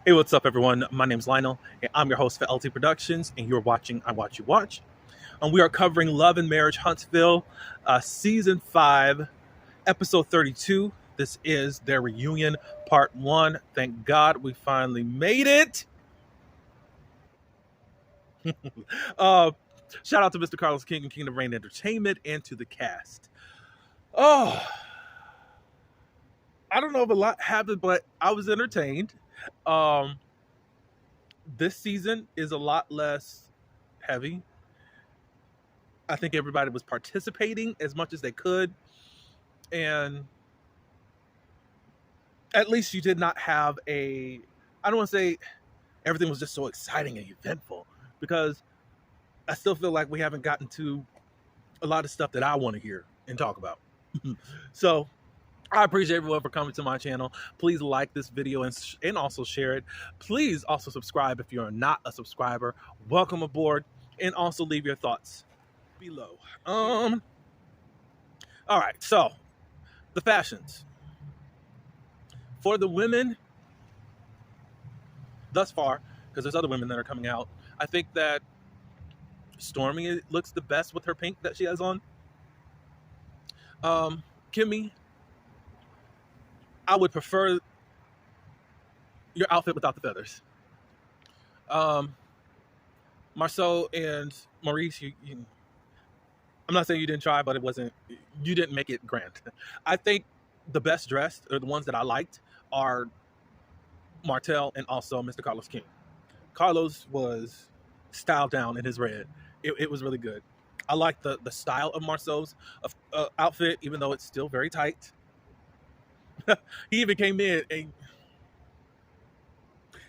Hey, what's up, everyone? My name's Lionel, and I'm your host for LT Productions, and you're watching I Watch You Watch. And we are covering Love and Marriage Huntsville, Season 5, Episode 32. This is their reunion, Part 1. Thank God we finally made it. uh, Shout out to Mr. CarlosKing and Kingdom Reign Entertainment and to the cast. Oh, I don't know if a lot happened, but I was entertained. Um, this season is a lot less heavy. I think everybody was participating as much as they could. And at least you did not have I don't want to say everything was just so exciting and eventful, because I still feel like we haven't gotten to a lot of stuff that I want to hear and talk about. So I appreciate everyone for coming to my channel. Please like this video and also share it. Please also subscribe if you're not a subscriber. Welcome aboard, and also leave your thoughts below. All right, so the fashions for the women thus far, because there's other women that are coming out. I think that Stormy looks the best with her pink that she has on. Kimmy, I would prefer your outfit without the feathers. Marceau and Maurice, I'm not saying you didn't try, but you didn't make it grand. I think the best dressed, or the ones that I liked, are Martell and also Mr. CarlosKing. Carlos was styled down in his red. It was really good. I like the style of Marceau's outfit, even though it's still very tight. He even came in, and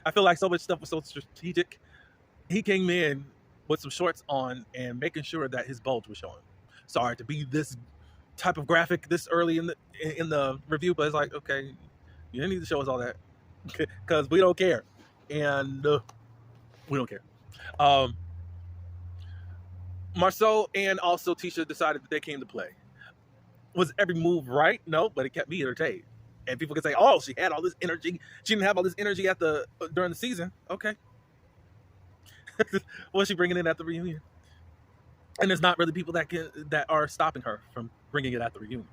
I feel like so much stuff was so strategic. He came in with some shorts on and making sure that his bulge was showing. Sorry to be this type of graphic this early in the review, but it's like, okay, you didn't need to show us all that, because we don't care, and we don't care. Marceau and also Tisha decided that they came to play. Was every move right? No, but it kept me entertained. And people can say, "Oh, she had all this energy. She didn't have all this energy during the season." Okay, what's she bringing in at the reunion? And there's not really people that are stopping her from bringing it at the reunion.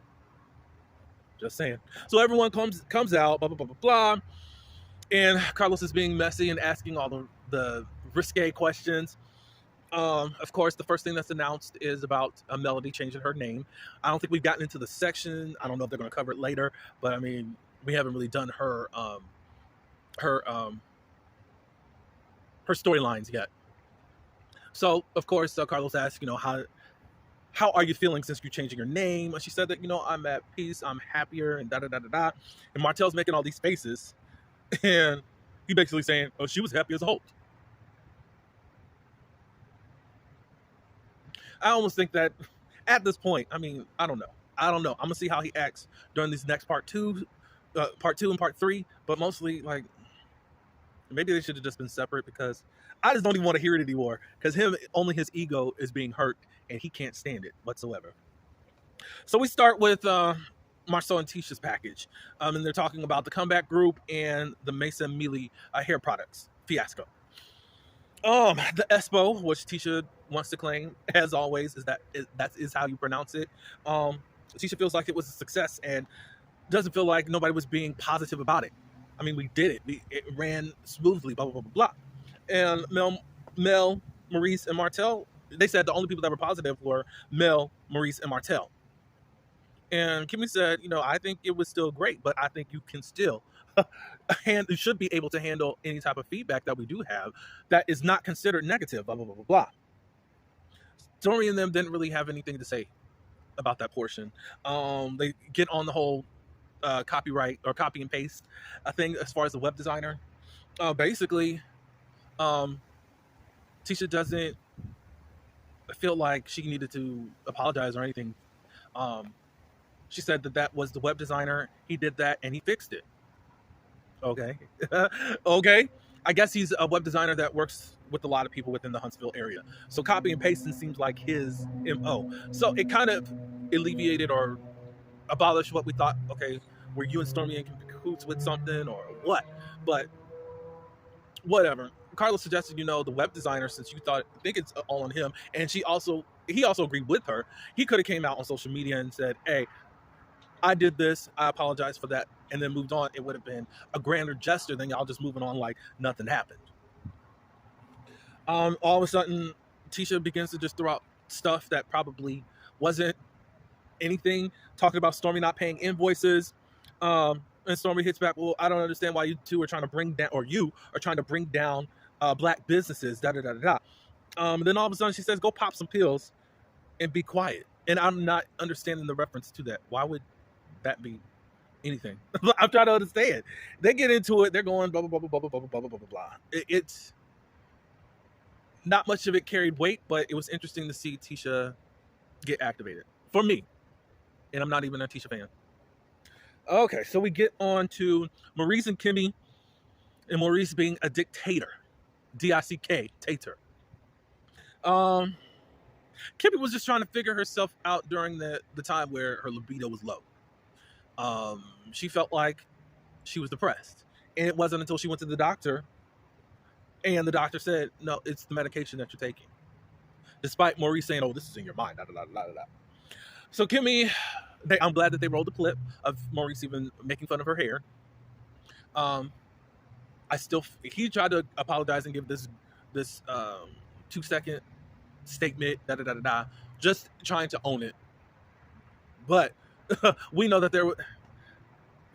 Just saying. So everyone comes out, blah blah blah blah blah, and Carlos is being messy and asking all the risque questions. Of course, the first thing that's announced is about Melody changing her name. I don't think we've gotten into the section. I don't know if they're going to cover it later, but I mean, we haven't really done her storylines yet. So, of course, Carlos asked, how are you feeling since you're changing your name? And she said that, I'm at peace, I'm happier, and da da da da da. And Martell's making all these faces, and he basically saying, "Oh, she was happy as a Holt." I almost think that at this point, I mean, I don't know. I'm gonna see how he acts during these next part two and part 3. But mostly, like, maybe they should have just been separate, because I just don't even want to hear it anymore. Because only his ego is being hurt, and he can't stand it whatsoever. So we start with Marceau and Tisha's package, and they're talking about the comeback group and the Mesa Mealy hair products fiasco. The Espo, which Tisha wants to claim, as always, that is how you pronounce it. Tisha feels like it was a success and doesn't feel like nobody was being positive about it. I mean, we did it. It ran smoothly, blah, blah, blah, blah, blah. And Mel, Maurice, and Martell, they said the only people that were positive were Mel, Maurice, and Martell. And Kimmy said, I think it was still great, but I think you can still you should be able to handle any type of feedback that we do have that is not considered negative, blah, blah, blah, blah, blah. Stormy and them didn't really have anything to say about that portion. They get on the whole copyright or copy and paste thing as far as the web designer. Basically, Tisha doesn't feel like she needed to apologize or anything. She said that was the web designer. He did that and he fixed it. Okay. Okay. I guess he's a web designer that works with a lot of people within the Huntsville area. So copy and pasting seems like his MO. So it kind of alleviated or abolished what we thought, okay, were you and Stormy in cahoots with something or what? But whatever. Carlos suggested, the web designer, since you think it's all on him, and he also agreed with her. He could have came out on social media and said, "Hey, I did this. I apologize for that," and then moved on. It would have been a grander gesture than y'all just moving on like nothing happened. All of a sudden, Tisha begins to just throw out stuff that probably wasn't anything, talking about Stormy not paying invoices. And Stormy hits back, "Well, I don't understand why you two are trying to bring down, or you are trying to bring down black businesses, da da da da da." Then all of a sudden she says, "Go pop some pills and be quiet." And I'm not understanding the reference to that. Why would that be anything? I'm trying to understand. They get into it. They're going blah, blah, blah, blah, blah, blah, blah, blah, blah, blah. It's not much of it carried weight, but it was interesting to see Tisha get activated. For me. And I'm not even a Tisha fan. Okay, so we get on to Maurice and Kimmy, and Maurice being a dictator. D-I-C-K, tater. Kimmy was just trying to figure herself out during the time where her libido was low. She felt like she was depressed. And it wasn't until she went to the doctor, and the doctor said, "No, it's the medication that you're taking." Despite Maurice saying, "Oh, this is in your mind." Da, da, da, da, da. So Kimmy, I'm glad that they rolled the clip of Maurice even making fun of her hair. He tried to apologize and give this 2-second statement, da da da da da, just trying to own it. But we know that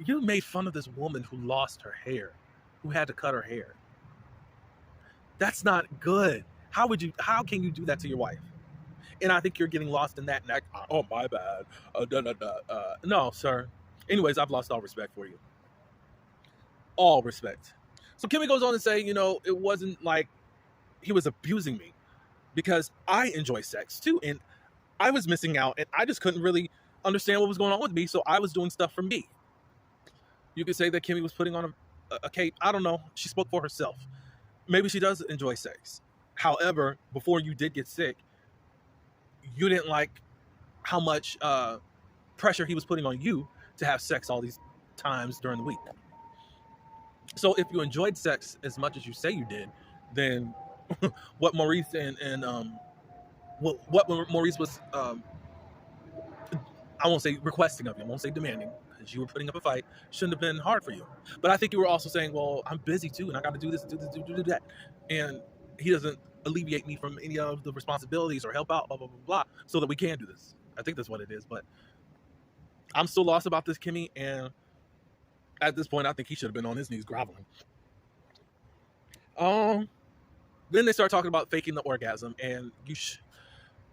you made fun of this woman who lost her hair, who had to cut her hair. That's not good. How can you do that to your wife? And I think you're getting lost in that. And oh, my bad. No, sir. Anyways, I've lost all respect for you. All respect. So Kimmy goes on to say, it wasn't like he was abusing me, because I enjoy sex too. And I was missing out, and I just couldn't really understand what was going on with me. So I was doing stuff for me. You could say that Kimmy was putting on a cape. I don't know. She spoke for herself. Maybe she does enjoy sex. However, before you did get sick, you didn't like how much pressure he was putting on you to have sex all these times during the week. So if you enjoyed sex as much as you say you did, then what Maurice and what Maurice was, I won't say requesting of you, I won't say demanding, because you were putting up a fight, shouldn't have been hard for you. But I think you were also saying, "Well, I'm busy too, and I got to do this, do that," and he doesn't alleviate me from any of the responsibilities or help out, blah, blah, blah, blah, so that we can do this. I think that's what it is. But I'm still lost about this, Kimmy, and at this point, I think he should have been on his knees groveling. Then they start talking about faking the orgasm, and you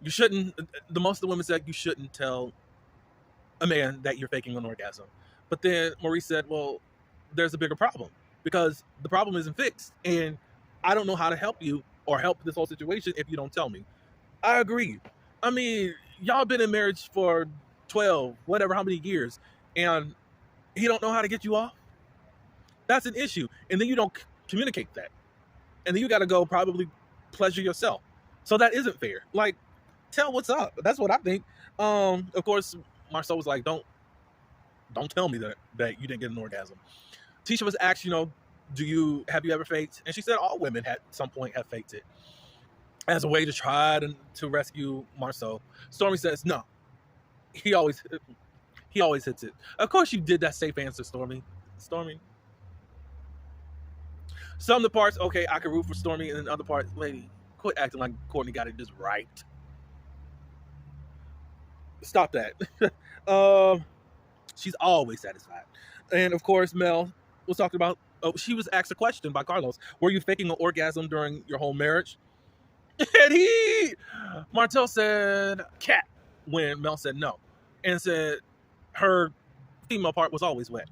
shouldn't. Most of the women said you shouldn't tell a man that you're faking an orgasm. But then Maurice said, "Well, there's a bigger problem, because the problem isn't fixed, and I don't know how to help you or help this whole situation if you don't tell me." I agree. I mean, y'all been in marriage for 12, whatever, how many years, and he don't know how to get you off? That's an issue. And then you don't communicate that. And then you got to go probably pleasure yourself. So that isn't fair. Like, tell what's up. That's what I think. Of course, Marcel was like, don't tell me that you didn't get an orgasm. Tisha was asked, have you ever faked? And she said all women at some point have faked it as a way to try to rescue Marcel. Stormy says, "No, he always hits it." Of course you did that safe answer, Stormy. Some of the parts, okay, I can root for Stormy, and then other parts, lady, quit acting like Courtney got it just right. Stop that. She's always satisfied. And of course, Mel was talking about, she was asked a question by Carlos: "Were you faking an orgasm during your whole marriage?" And Martel said, "Cat," when Mel said no, and said her female part was always wet.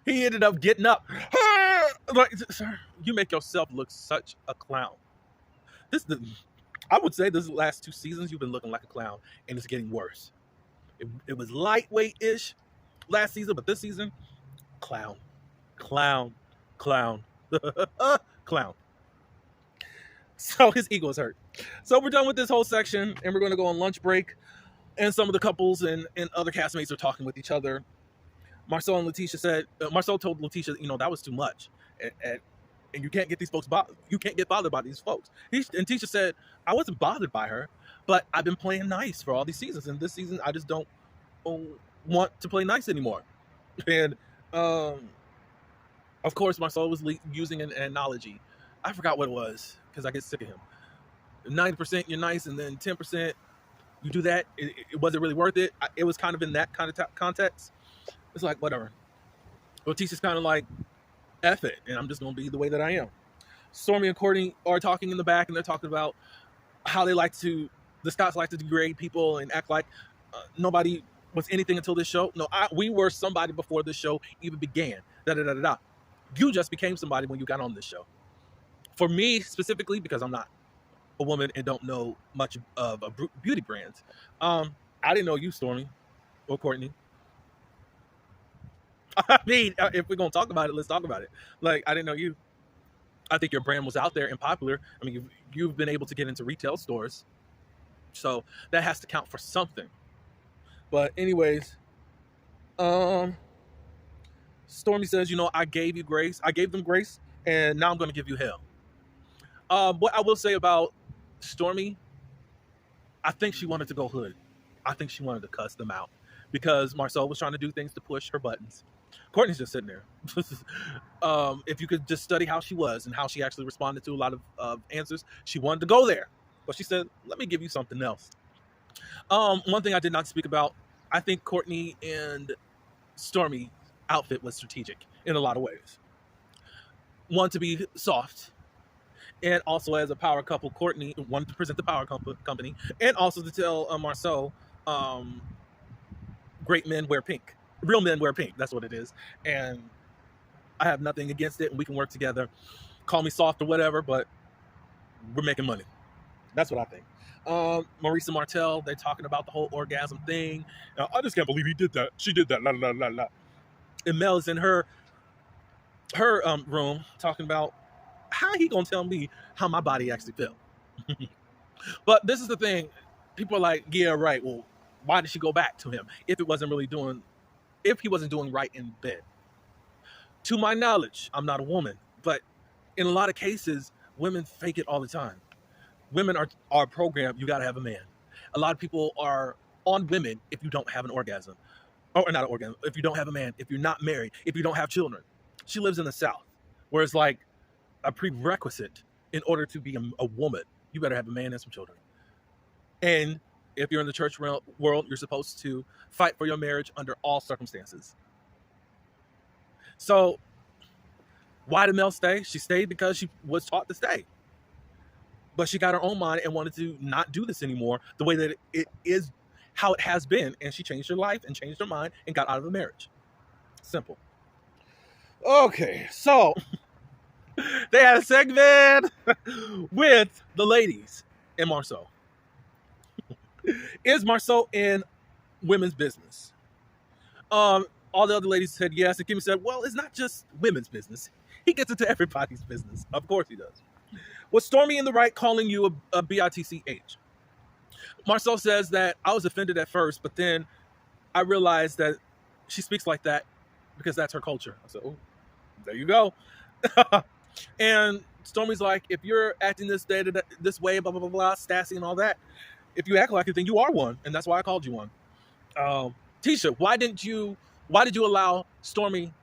He ended up getting up. Like, sir, you make yourself look such a clown. I would say this last 2 seasons, you've been looking like a clown, and it's getting worse. It was lightweight-ish last season, but this season, clown. Clown. So his ego is hurt. So we're done with this whole section, and we're going to go on lunch break. And some of the couples and other castmates are talking with each other. Marcel and Letitia said, Marcel told Letitia, that was too much. And you can't get these folks, you can't get bothered by these folks. And Tisha said, I wasn't bothered by her, but I've been playing nice for all these seasons. And this season, I just don't want to play nice anymore. And of course, Marcel was using an analogy. I forgot what it was because I get sick of him. 90% you're nice, and then 10% you do that. It wasn't really worth it. It was kind of in that kind of context. It's like, whatever. But Tisha's kind of like, F it, and I'm just going to be the way that I am. Stormy and Courtney are talking in the back, and they're talking about how the Scotts like to degrade people and act like nobody was anything until this show. No, we were somebody before this show even began. You just became somebody when you got on this show. For me specifically, because I'm not a woman and don't know much of beauty brands, I didn't know you, Stormy or Courtney. I mean, if we're going to talk about it, let's talk about it. Like, I didn't know you. I think your brand was out there and popular. I mean, you've been able to get into retail stores. So that has to count for something. But anyways, Stormy says, I gave you grace. I gave them grace, and now I'm going to give you hell. What I will say about Stormy, I think she wanted to go hood. I think she wanted to cuss them out because Marcel was trying to do things to push her buttons. Courtney's just sitting there. If you could just study how she was and how she actually responded to a lot of answers, she wanted to go there. But she said, let me give you something else. One thing I did not speak about, I think Courtney and Stormy outfit was strategic in a lot of ways. One, to be soft, and also as a power couple, Courtney wanted to present the power company, and also to tell Marcel, great men wear pink. Real men wear pink. That's what it is. And I have nothing against it, and we can work together. Call me soft or whatever, but we're making money. That's what I think. Maurice and Martell, they're talking about the whole orgasm thing. Now, I just can't believe he did that. She did that. La la la la. And Mel is in her room talking about how he gonna tell me how my body actually felt. But this is the thing. People are like, yeah, right. Well, why did she go back to him if he wasn't doing right in bed? To my knowledge, I'm not a woman, but in a lot of cases, women fake it all the time. Women are programmed, you gotta have a man. A lot of people are on women if you don't have an orgasm. Or not an orgasm, if you don't have a man, if you're not married, if you don't have children. She lives in the South, where it's like a prerequisite in order to be a woman, you better have a man and some children. And if you're in the church world, you're supposed to fight for your marriage under all circumstances. So why did Mel stay? She stayed because she was taught to stay. But she got her own mind and wanted to not do this anymore the way that it is, how it has been. And she changed her life and changed her mind and got out of the marriage. Simple. Okay, so they had a segment with the ladies and Marceau. Is Marceau in women's business? All the other ladies said yes, and Kimmy said, well, it's not just women's business. He gets into everybody's business. Of course he does. Was Stormy in the right calling you a bitch? Marcel says that I was offended at first, but then I realized that she speaks like that because that's her culture. I said, oh, there you go. And Stormy's like, if you're acting this way, blah, blah, blah, blah, Stassi and all that, if you act like it, then you are one. And that's why I called you one. Tisha, why did you allow Stormy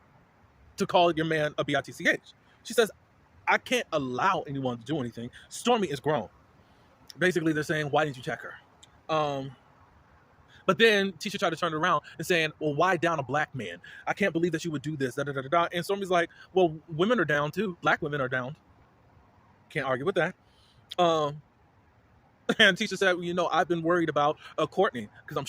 to call your man a bitch? She says, I can't allow anyone to do anything. Stormy is grown. Basically, they're saying, why didn't you check her? But then Tisha tried to turn it around and saying, well, why down a black man? I can't believe that you would do this. Da, da, da, da. And Stormy's like, well, women are down too. Black women are down. Can't argue with that. And Tisha said, I've been worried about Courtney because I'm